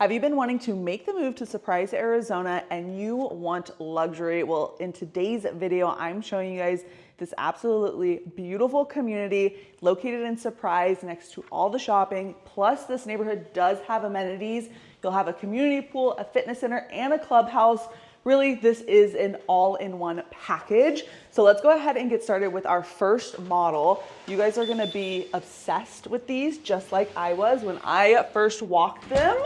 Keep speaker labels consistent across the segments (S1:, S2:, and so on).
S1: Have you been wanting to make the move to Surprise, Arizona and you want luxury? Well, in today's video, I'm showing you guys this absolutely beautiful community located in Surprise next to all the shopping. Plus, this neighborhood does have amenities. You'll have a community pool, a fitness center, and a clubhouse. Really, this is an all-in-one package. So let's go ahead and get started with our first model. You guys are gonna be obsessed with these, just like I was when I first walked them.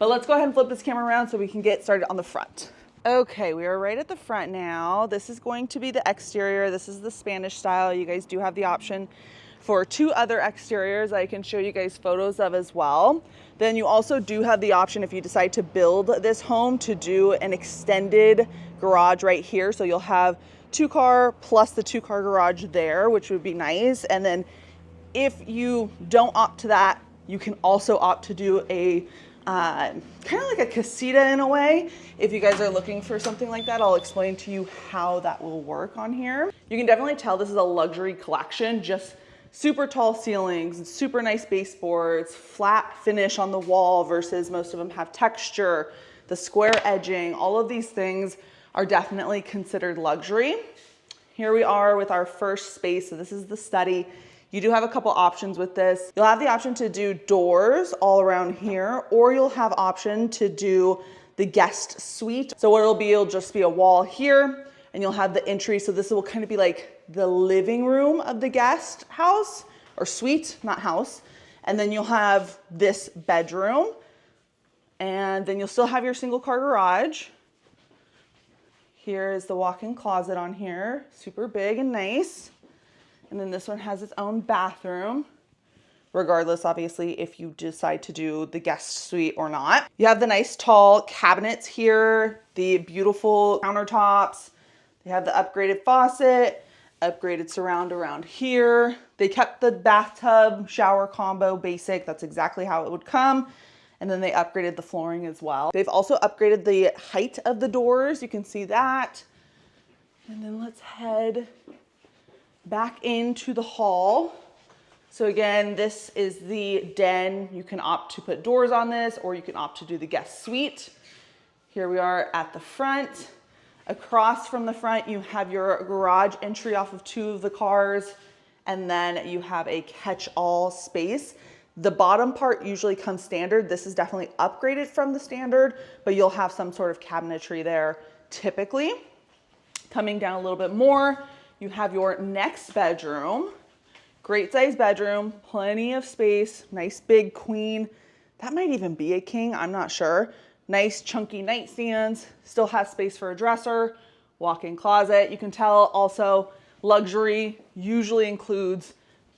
S1: But let's go ahead and flip this camera around so we can get started on the front. Okay, we are right at the front now. This is going to be the exterior. This is the Spanish style. You guys do have the option for two other exteriors I can show you guys photos of as well. Then you also do have the option, if you decide to build this home, to do an extended garage right here. So you'll have 2-car plus the 2-car garage there, which would be nice. And then if you don't opt to that, you can also opt to do a kind of like a casita in a way. If you guys are looking for something like that, I'll explain to you how that will work on here. You can definitely tell this is a luxury collection, just super tall ceilings, super nice baseboards, flat finish on the wall versus most of them have texture, the square edging, all of these things are definitely considered luxury. Here we are with our first space. So this is the study. You do have a couple options with this. You'll have the option to do doors all around here, or you'll have option to do the guest suite. So what it'll just be a wall here, and you'll have the entry. So this will kind of be like the living room of the guest house, or suite, not house. And then you'll have this bedroom, and then you'll still have your single car garage. Here is the walk-in closet on here, super big and nice. And then this one has its own bathroom, regardless, obviously, if you decide to do the guest suite or not. You have the nice tall cabinets here, the beautiful countertops. They have the upgraded faucet, upgraded surround around here. They kept the bathtub shower combo basic. That's exactly how it would come. And then they upgraded the flooring as well. They've also upgraded the height of the doors. You can see that. And then let's head back into the hall. So again, this is the den. You can opt to put doors on this, or you can opt to do the guest suite. Here we are at the front. Across from the front, you have your garage entry off of 2 of the cars, and then you have a catch-all space. The bottom part usually comes standard. This is definitely upgraded from the standard, but you'll have some sort of cabinetry there typically. Coming down a little bit more, you have your next bedroom. Great size bedroom, plenty of space, nice big queen. That might even be a king, I'm not sure. Nice chunky nightstands, still has space for a dresser, walk-in closet. You can tell also luxury usually includes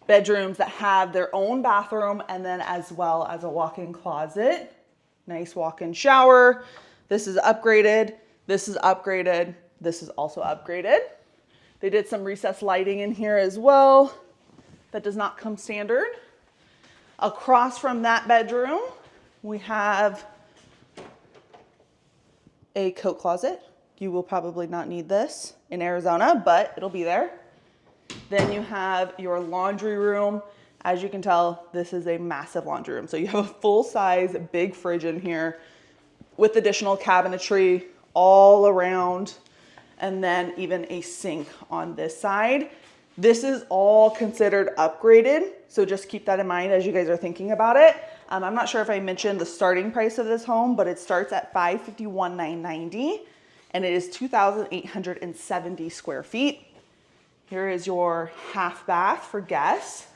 S1: bedrooms that have their own bathroom and then as well as a walk-in closet. Nice walk-in shower. This is upgraded, this is upgraded, this is also upgraded. They did some recessed lighting in here as well. That does not come standard. Across from that bedroom, we have a coat closet. You will probably not need this in Arizona, but it'll be there. Then you have your laundry room. As you can tell, this is a massive laundry room. So you have a full-size big fridge in here with additional cabinetry all around, and then even a sink on this side. This is all considered upgraded, so just keep that in mind as you guys are thinking about it. I'm not sure if I mentioned the starting price of this home, but it starts at $551,990, and it is 2,870 square feet. Here is your half bath for guests.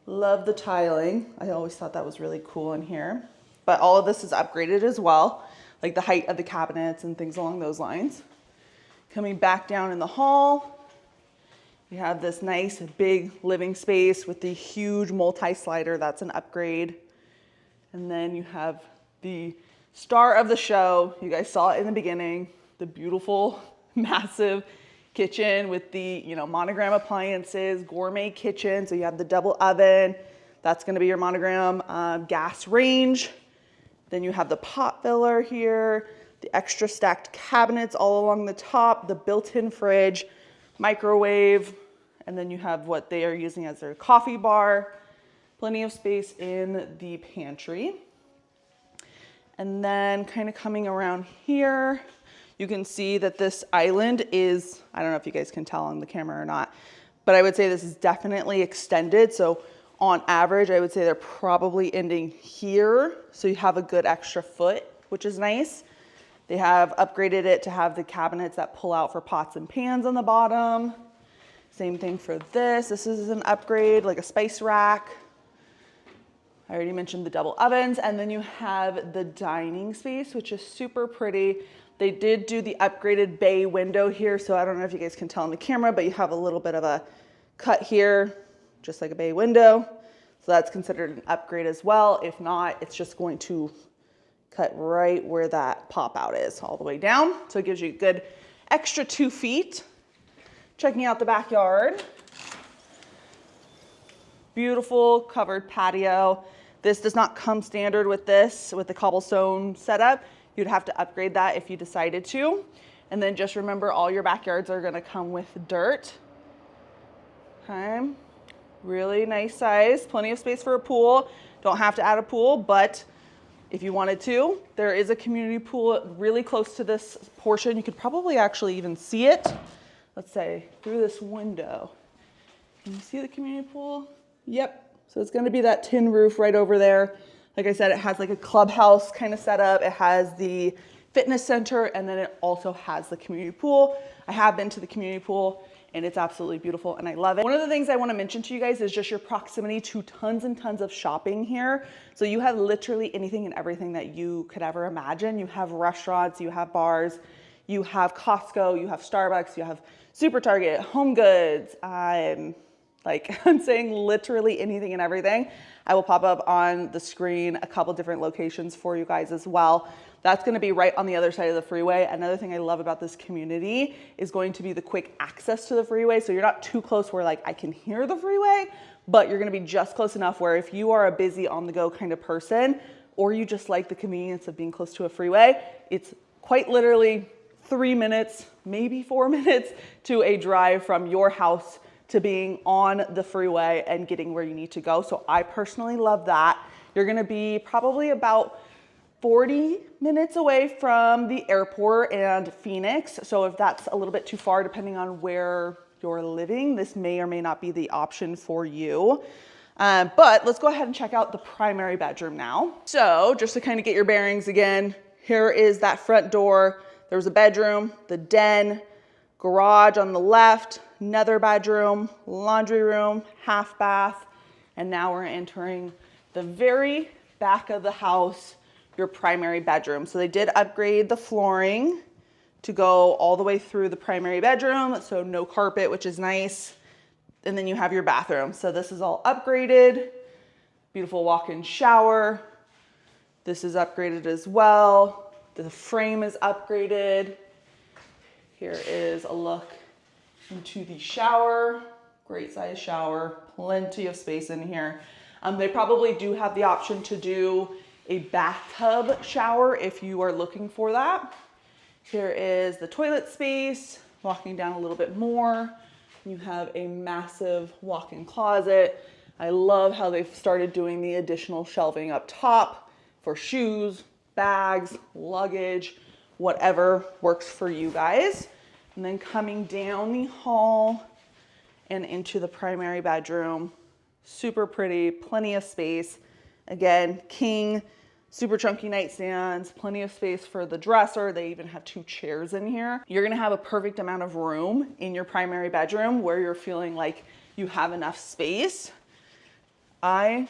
S1: Love the tiling. I always thought that was really cool in here. But all of this is upgraded as well, like the height of the cabinets and things along those lines. Coming back down in the hall, we have this nice big living space with the huge multi-slider. That's an upgrade. And then you have the star of the show. You guys saw it in the beginning, the beautiful, massive kitchen with the, monogram appliances, gourmet kitchen. So you have the double oven. That's gonna be your monogram gas range. Then you have the pot filler here, the extra stacked cabinets all along the top, the built-in fridge, microwave, and then you have what they are using as their coffee bar. Plenty of space in the pantry. And then kind of coming around here, you can see that this island is, I don't know if you guys can tell on the camera or not, but I would say this is definitely extended. So on average, I would say they're probably ending here. So you have a good extra foot, which is nice. They have upgraded it to have the cabinets that pull out for pots and pans on the bottom. Same thing for this. This is an upgrade, like a spice rack. I already mentioned the double ovens, and then you have the dining space, which is super pretty. They did do the upgraded bay window here, so I don't know if you guys can tell on the camera, but you have a little bit of a cut here, just like a bay window. So that's considered an upgrade as well. If not, it's just going to cut right where that pop out is, all the way down. So it gives you a good extra 2 feet. Checking out the backyard. Beautiful covered patio. This does not come standard with this, with the cobblestone setup. You'd have to upgrade that if you decided to. And then just remember, all your backyards are gonna come with dirt. Okay, really nice size, plenty of space for a pool. Don't have to add a pool, but if you wanted to, there is a community pool really close to this portion. You could probably actually even see it, let's say, through this window. Can you see the community pool? Yep. So it's going to be that tin roof right over there. Like I said, it has like a clubhouse kind of setup. It has the fitness center, and then it also has the community pool. I have been to the community pool, and it's absolutely beautiful, and I love it. One of the things I want to mention to you guys is just your proximity to tons and tons of shopping here. So you have literally anything and everything that you could ever imagine. You have restaurants, you have bars, you have Costco, you have Starbucks, you have Super Target, Home Goods, like I'm saying literally anything and everything. I will pop up on the screen a couple different locations for you guys as well. That's gonna be right on the other side of the freeway. Another thing I love about this community is going to be the quick access to the freeway. So you're not too close where like I can hear the freeway, but you're gonna be just close enough where if you are a busy on the go kind of person, or you just like the convenience of being close to a freeway, it's quite literally 3 minutes, maybe 4 minutes to a drive from your house to being on the freeway and getting where you need to go. So I personally love that. You're gonna be probably about 40 minutes away from the airport and Phoenix. So if that's a little bit too far, depending on where you're living, this may or may not be the option for you. But let's go ahead and check out the primary bedroom now. So just to kind of get your bearings again, here is that front door. There's a bedroom, the den, garage on the left, another bedroom, laundry room, half bath, and now we're entering the very back of the house, your primary bedroom. So they did upgrade the flooring to go all the way through the primary bedroom, so no carpet, which is nice. And then you have your bathroom. So this is all upgraded, beautiful walk-in shower. This is upgraded as well. The frame is upgraded. Here is a look into the shower. Great size shower, plenty of space in here. They probably do have the option to do a bathtub shower if you are looking for that. Here is the toilet space. Walking down a little bit more, you have a massive walk-in closet. I love how they've started doing the additional shelving up top for shoes, bags, luggage, whatever works for you guys. And then coming down the hall and into the primary bedroom. Super pretty, plenty of space. Again, king, super chunky nightstands, plenty of space for the dresser. They even have 2 chairs in here. You're gonna have a perfect amount of room in your primary bedroom where you're feeling like you have enough space. I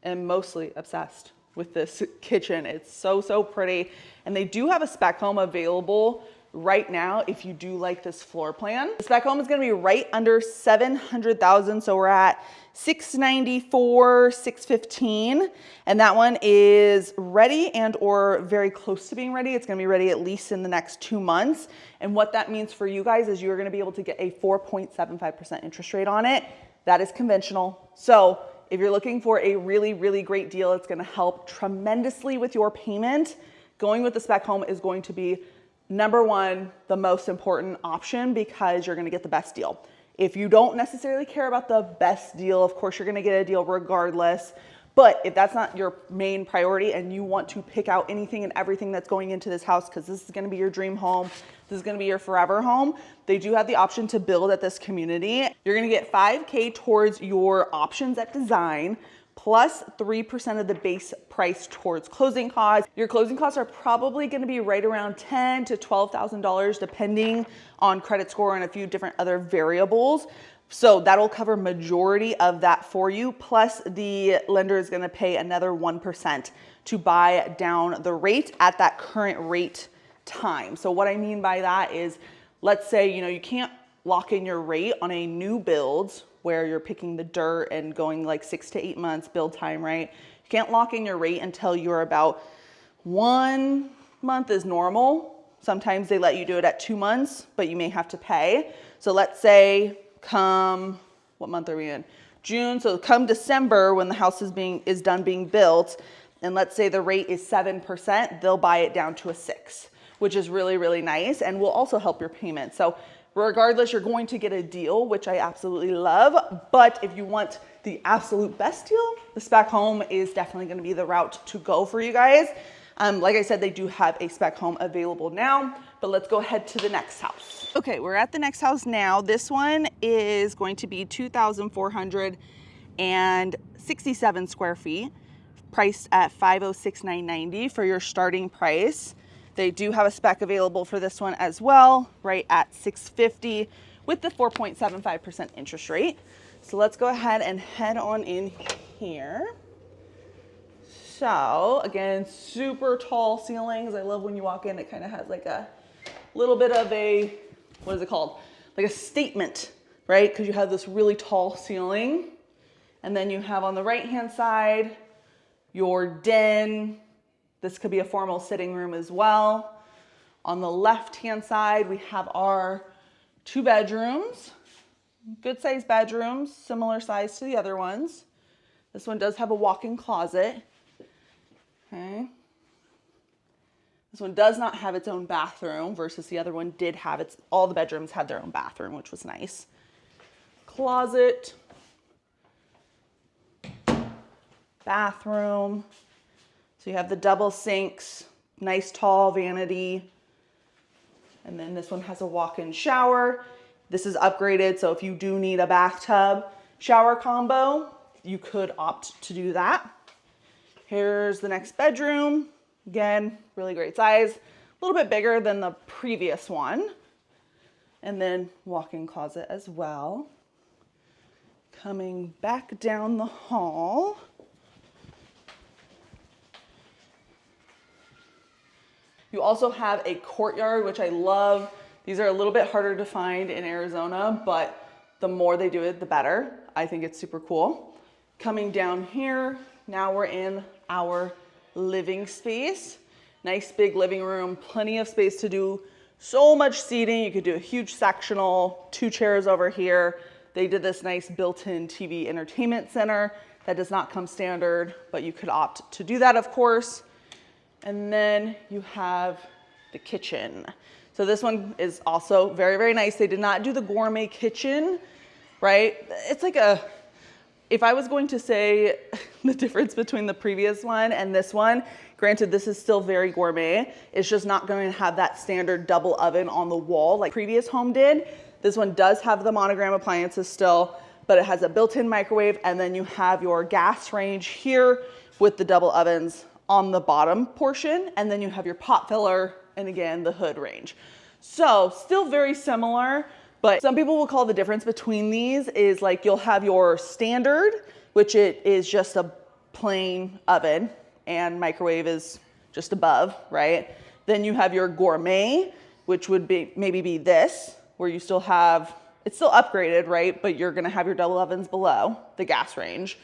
S1: am mostly obsessed with this kitchen. It's so, so pretty. And they do have a spec home available right now if you do like this floor plan. The spec home is gonna be right under 700,000. So we're at 694, 615. And that one is ready and or very close to being ready. It's gonna be ready at least in the next 2 months. And what that means for you guys is you're gonna be able to get a 4.75% interest rate on it. That is conventional. So if you're looking for a really, really great deal, it's gonna help tremendously with your payment. Going with the spec home is going to be number one, the most important option because you're gonna get the best deal. If you don't necessarily care about the best deal, of course you're gonna get a deal regardless, But if that's not your main priority and you want to pick out anything and everything that's going into this house, because this is going to be your dream home, this is going to be your forever home, they do have the option to build at this community. You're going to get $5K towards your options at design, plus 3% of the base price towards closing costs. Your closing costs are probably going to be right around $10,000 to $12,000, depending on credit score and a few different other variables. So that'll cover majority of that for you. Plus the lender is going to pay another 1% to buy down the rate at that current rate time. So what I mean by that is, let's say, you can't lock in your rate on a new build where you're picking the dirt and going like 6 to 8 months build time, right? You can't lock in your rate until you're about 1 month is normal. Sometimes they let you do it at 2 months, but you may have to pay. So let's say come, what month are we in? June. So come December, when the house is done being built, and let's say the rate is 7%, they'll buy it down to a 6, which is really, really nice and will also help your payment. So regardless, you're going to get a deal, which I absolutely love. But if you want the absolute best deal, the spec home is definitely going to be the route to go for you guys. Like I said, they do have a spec home available now, but let's go ahead to the next house. Okay, we're at the next house now. This one is going to be 2,467 square feet, priced at $506,990 for your starting price. They do have a spec available for this one as well, right at $650 with the 4.75% interest rate. So let's go ahead and head on in here. So again, super tall ceilings. I love when you walk in, it kind of has like a little bit of a, what is it called? Like a statement, right? Because you have this really tall ceiling. And then you have on the right-hand side, your den. This could be a formal sitting room as well. On the left-hand side, we have our 2 bedrooms, good sized bedrooms, similar size to the other ones. This one does have a walk-in closet. Okay. This one does not have its own bathroom versus the other one did have its, all the bedrooms had their own bathroom, which was nice. Closet, bathroom. So you have the double sinks, nice tall vanity. And then this one has a walk-in shower. This is upgraded, so if you do need a bathtub shower combo, you could opt to do that. Here's the next bedroom. Again, really great size. A little bit bigger than the previous one. And then walk-in closet as well. Coming back down the hall. You also have a courtyard, which I love. These are a little bit harder to find in Arizona, but the more they do it, the better. I think it's super cool. Coming down here, now we're in our living space. Nice big living room, plenty of space to do so much seating. You could do a huge sectional, 2 chairs over here. They did this nice built-in TV entertainment center that does not come standard, but you could opt to do that, of course. And then you have the kitchen. So this one is also very, very nice. They did not do the gourmet kitchen, right? It's like a, if I was going to say the difference between the previous one and this one, granted this is still very gourmet, it's just not going to have that standard double oven on the wall like previous home did. This one does have the monogram appliances still, but it has a built-in microwave, and then you have your gas range here with the double ovens on the bottom portion, and then you have your pot filler and again the hood range. So still very similar, but some people will call the difference between these is like you'll have your standard, which it is just a plain oven and microwave is just above, right? Then you have your gourmet, which would be maybe this, where you still have, it's still upgraded, right? But you're gonna have your double ovens below the gas range.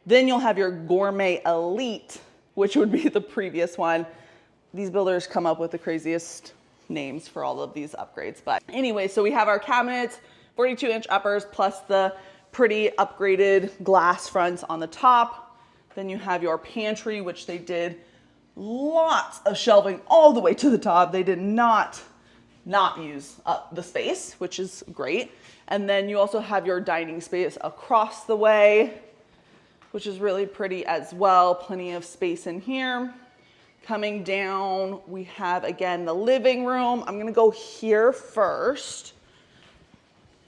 S1: Then you'll have your gourmet elite, which would be the previous one. These builders come up with the craziest names for all of these upgrades. But anyway, so we have our cabinets, 42-inch uppers, plus the pretty upgraded glass fronts on the top. Then you have your pantry, which they did lots of shelving all the way to the top. They did not use up the space, which is great. And then you also have your dining space across the way. which is really pretty as well. Plenty of space in here. Coming down, we have, again, the living room. I'm gonna go here first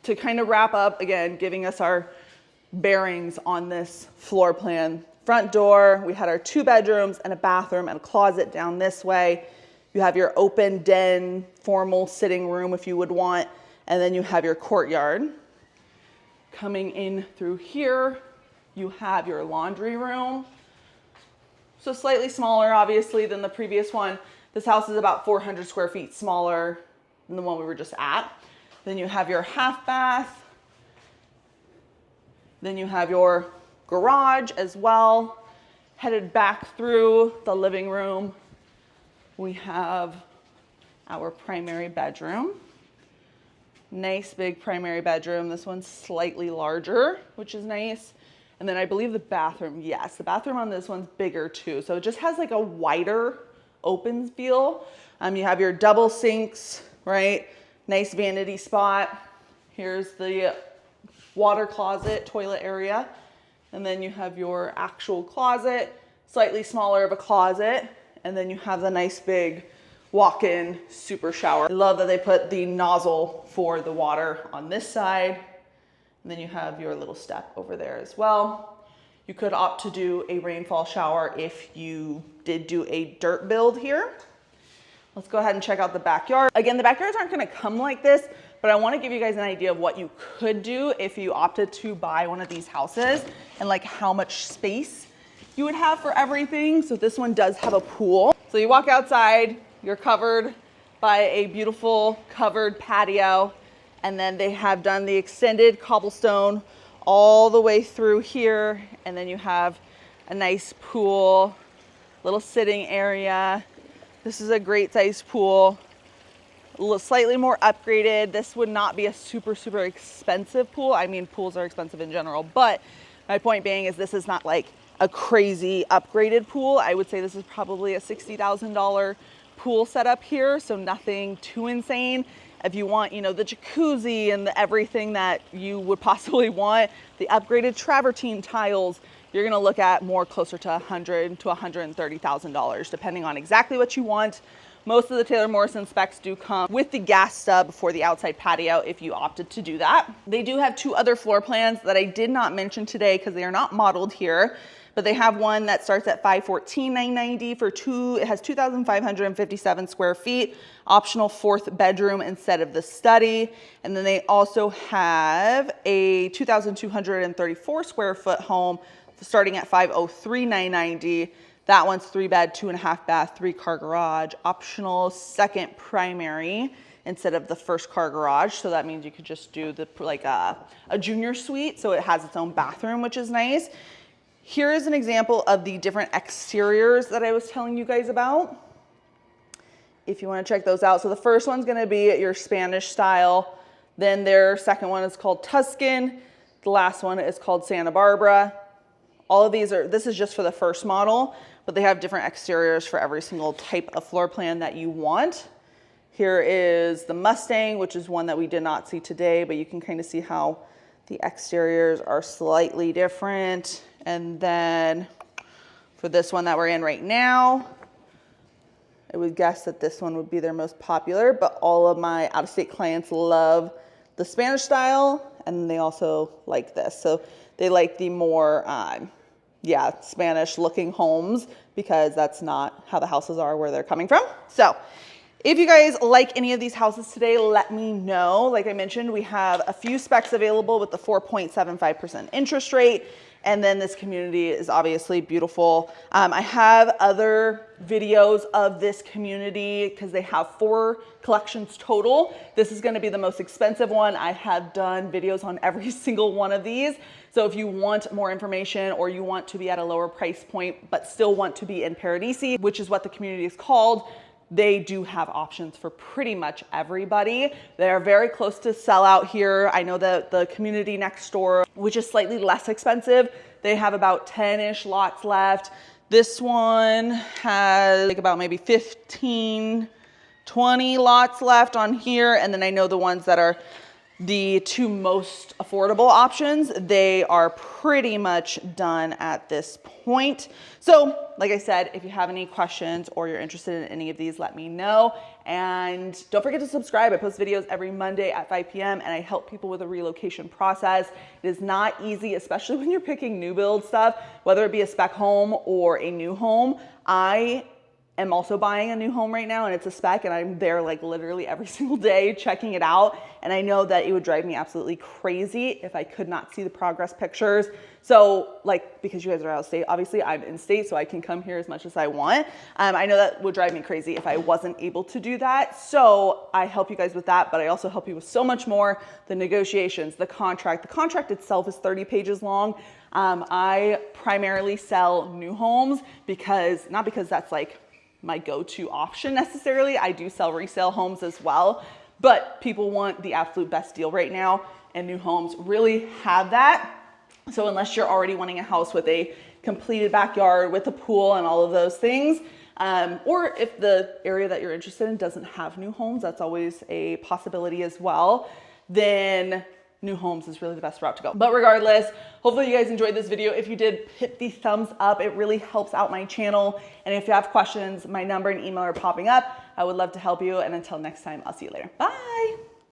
S1: to kind of wrap up, again, giving us our bearings on this floor plan. Front door, we had our 2 bedrooms and a bathroom and a closet down this way. You have your open den, formal sitting room if you would want, and then you have your courtyard. Coming in through here, you have your laundry room. So slightly smaller, obviously, than the previous one. This house is about 400 square feet smaller than the one we were just at. Then you have your half bath. Then you have your garage as well. Headed back through the living room, we have our primary bedroom. Nice big primary bedroom. This one's slightly larger, which is nice. And then I believe the bathroom, yes, the bathroom on this one's bigger too. So it just has like a wider open feel. You have your double sinks, right? Nice vanity spot. Here's the water closet, toilet area. And then you have your actual closet, slightly smaller of a closet. And then you have the nice big walk-in super shower. I love that they put the nozzle for the water on this side. And then you have your little step over there as well. You could opt to do a rainfall shower if you did do a dirt build here. Let's go ahead and check out the backyard. Again, the backyards aren't gonna come like this, but I wanna give you guys an idea of what you could do if you opted to buy one of these houses and like how much space you would have for everything. So this one does have a pool. So you walk outside, you're covered by a beautiful covered patio. And then they have done the extended cobblestone all the way through here. And then you have a nice pool, little sitting area. This is a great sized pool, a little slightly more upgraded. This would not be a super, super expensive pool. I mean, pools are expensive in general, but my point being is this is not like a crazy upgraded pool. I would say this is probably a $60,000 pool setup here. So nothing too insane. If you want, you know, the jacuzzi and the everything that you would possibly want, the upgraded travertine tiles, you're gonna look at more closer to $100,000 to $130,000, depending on exactly what you want. Most of the Taylor Morrison specs do come with the gas stub for the outside patio if you opted to do that. They do have 2 other floor plans that I did not mention today because they are not modeled here. But they have one that starts at $514,990 for it has 2,557 square feet, optional 4th bedroom instead of the study. And then they also have a 2,234 square foot home starting at $503,990. That one's 3 bed, 2.5 bath, 3-car garage, optional 2nd primary instead of the 1st car garage. So that means you could just do the like a junior suite. So it has its own bathroom, which is nice. Here is an example of the different exteriors that I was telling you guys about, if you want to check those out. So the first one's going to be your Spanish style. Then their second one is called Tuscan. The last one is called Santa Barbara. All of these this is just for the first model, but they have different exteriors for every single type of floor plan that you want. Here is the Mustang, which is one that we did not see today, but you can kind of see how the exteriors are slightly different. And then for this one that we're in right now, I would guess that this one would be their most popular, but all of my out-of-state clients love the Spanish style, and they also like this. So they like the more, Spanish looking homes because that's not how the houses are where they're coming from. So if you guys like any of these houses today, let me know. Like I mentioned, we have a few specs available with the 4.75% interest rate. And then this community is obviously beautiful. I have other videos of this community because they have 4 collections total. This is gonna be the most expensive one. I have done videos on every single one of these. So if you want more information or you want to be at a lower price point, but still want to be in Paradisi, which is what the community is called, they do have options for pretty much everybody. They're very close to sell out here. I know that the community next door, which is slightly less expensive, they have about 10-ish lots left. This one has like about maybe 15, 20 lots left on here. And then I know the ones that are the two most affordable options. They are pretty much done at this point. So like I said, if you have any questions or you're interested in any of these, let me know. And don't forget to subscribe. I post videos every Monday at 5 p.m. and I help people with the relocation process. It is not easy, especially when you're picking new build stuff, whether it be a spec home or a new home. I am also buying a new home right now and it's a spec, and I'm there like literally every single day checking it out. And I know that it would drive me absolutely crazy if I could not see the progress pictures. So like, because you guys are out of state, obviously I'm in state, so I can come here as much as I want. I know that would drive me crazy if I wasn't able to do that. So I help you guys with that, but I also help you with so much more. The negotiations, the contract. The contract itself is 30 pages long. I primarily sell new homes because, not because that's like my go-to option necessarily. I do sell resale homes as well, but people want the absolute best deal right now, and new homes really have that. So unless you're already wanting a house with a completed backyard with a pool and all of those things, or if the area that you're interested in doesn't have new homes, that's always a possibility as well, then new homes is really the best route to go. But regardless, hopefully you guys enjoyed this video. If you did, hit the thumbs up. It really helps out my channel. And if you have questions, my number and email are popping up. I would love to help you. And until next time, I'll see you later. Bye.